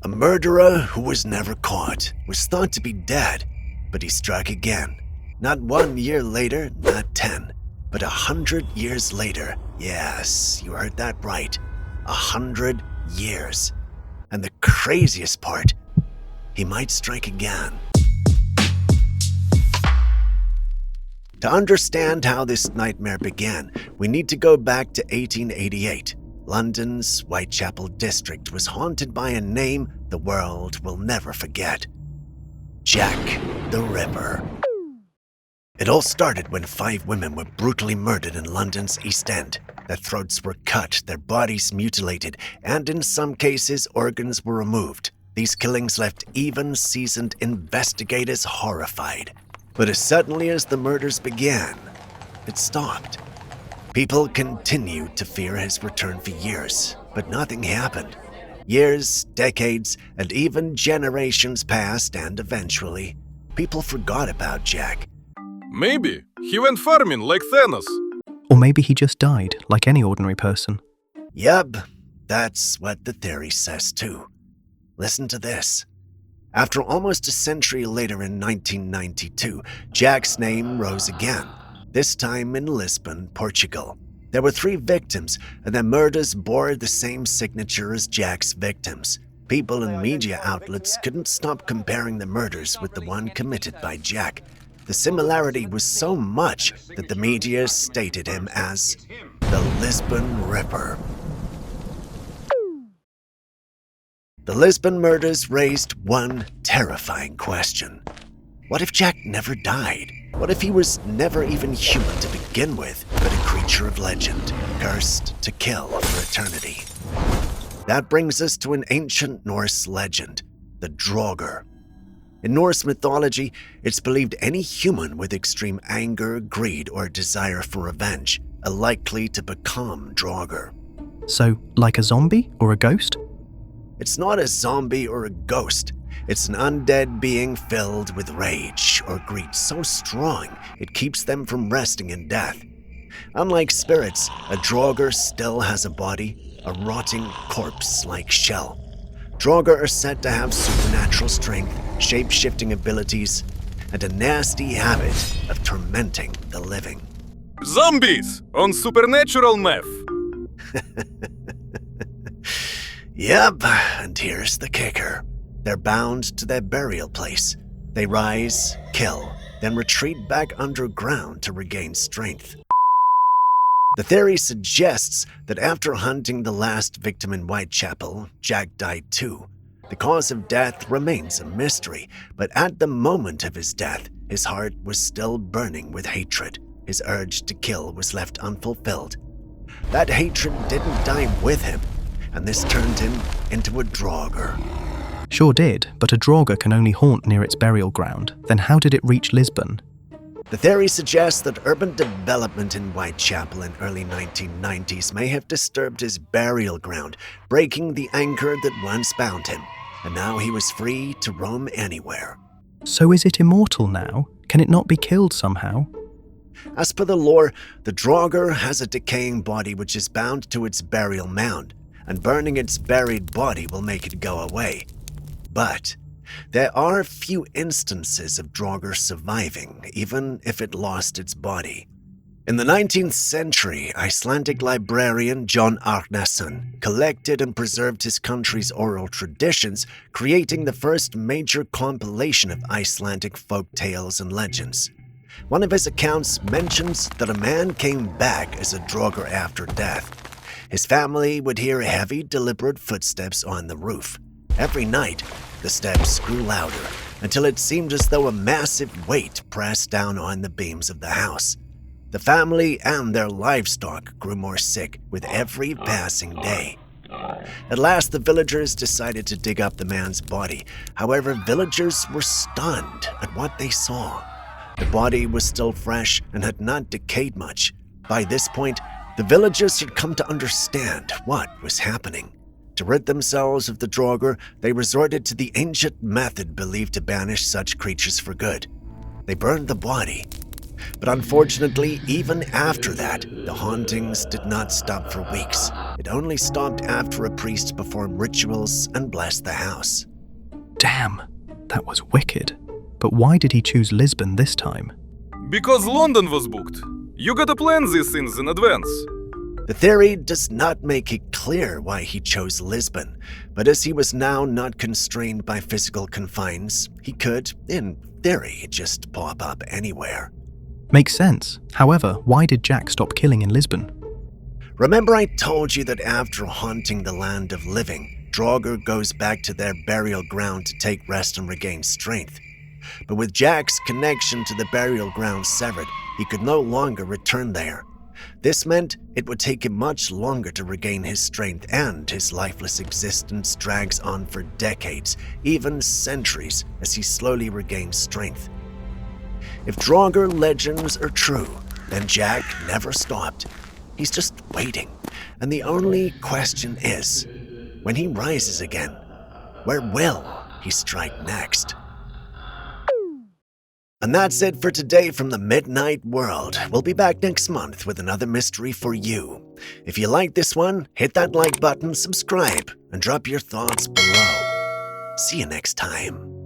A murderer who was never caught was thought to be dead, but he struck again. Not 1 year later, not 10, but 100 years later. Yes, you heard that right. 100 years. And the craziest part, he might strike again. To understand how this nightmare began, we need to go back to 1888. London's Whitechapel district was haunted by a name the world will never forget. Jack the Ripper. It all started when 5 women were brutally murdered in London's East End. Their throats were cut, their bodies mutilated, and in some cases, organs were removed. These killings left even seasoned investigators horrified. But as suddenly as the murders began, it stopped. People continued to fear his return for years, but nothing happened. Years, decades, and even generations passed, and eventually, people forgot about Jack. Maybe he went farming like Thanos. Or maybe he just died, like any ordinary person. Yup, that's what the theory says too. Listen to this. After almost a century later in 1992, Jack's name rose again, this time in Lisbon, Portugal. There were 3 victims, and their murders bore the same signature as Jack's victims. People and media outlets couldn't stop comparing the murders with the one committed by Jack. The similarity was so much that the media stated him as the Lisbon Ripper. The Lisbon murders raised one terrifying question. What if Jack never died? What if he was never even human to begin with, but a creature of legend, cursed to kill for eternity? That brings us to an ancient Norse legend, the Draugr. In Norse mythology, it's believed any human with extreme anger, greed, or desire for revenge are likely to become Draugr. So, like a zombie or a ghost? It's not a zombie or a ghost. It's an undead being filled with rage or greed so strong it keeps them from resting in death. Unlike spirits, a Draugr still has a body, a rotting corpse-like shell. Draugr are said to have supernatural strength, shape-shifting abilities, and a nasty habit of tormenting the living. Zombies on supernatural meth. Yep, and here's the kicker. They're bound to their burial place. They rise, kill, then retreat back underground to regain strength. The theory suggests that after hunting the last victim in Whitechapel, Jack died too. The cause of death remains a mystery, but at the moment of his death, his heart was still burning with hatred. His urge to kill was left unfulfilled. That hatred didn't die with him, and this turned him into a Draugr. Sure did, but a Draugr can only haunt near its burial ground. Then how did it reach Lisbon? The theory suggests that urban development in Whitechapel in early 1990s may have disturbed his burial ground, breaking the anchor that once bound him, and now he was free to roam anywhere. So is it immortal now? Can it not be killed somehow? As per the lore, the Draugr has a decaying body which is bound to its burial mound, and burning its buried body will make it go away. But there are few instances of Draugr surviving, even if it lost its body. In the 19th century, Icelandic librarian John Arnason collected and preserved his country's oral traditions, creating the first major compilation of Icelandic folk tales and legends. One of his accounts mentions that a man came back as a Draugr after death. His family would hear heavy, deliberate footsteps on the roof. Every night, the steps grew louder until it seemed as though a massive weight pressed down on the beams of the house. The family and their livestock grew more sick with every passing day. At last, the villagers decided to dig up the man's body. However, villagers were stunned at what they saw. The body was still fresh and had not decayed much. By this point, the villagers had come to understand what was happening. To rid themselves of the Draugr, they resorted to the ancient method believed to banish such creatures for good. They burned the body. But unfortunately, even after that, the hauntings did not stop for weeks. It only stopped after a priest performed rituals and blessed the house. Damn, that was wicked. But why did he choose Lisbon this time? Because London was booked. You gotta plan these things in advance. The theory does not make it clear why he chose Lisbon, but as he was now not constrained by physical confines, he could, in theory, just pop up anywhere. Makes sense. However, why did Jack stop killing in Lisbon? Remember I told you that after haunting the land of living, Draugr goes back to their burial ground to take rest and regain strength. But with Jack's connection to the burial ground severed, he could no longer return there. This meant it would take him much longer to regain his strength, and his lifeless existence drags on for decades, even centuries, as he slowly regains strength. If Draugr legends are true, then Jack never stopped. He's just waiting, and the only question is, when he rises again, where will he strike next? And that's it for today from the Midnight World. We'll be back next month with another mystery for you. If you like this one, hit that like button, subscribe, and drop your thoughts below. See you next time.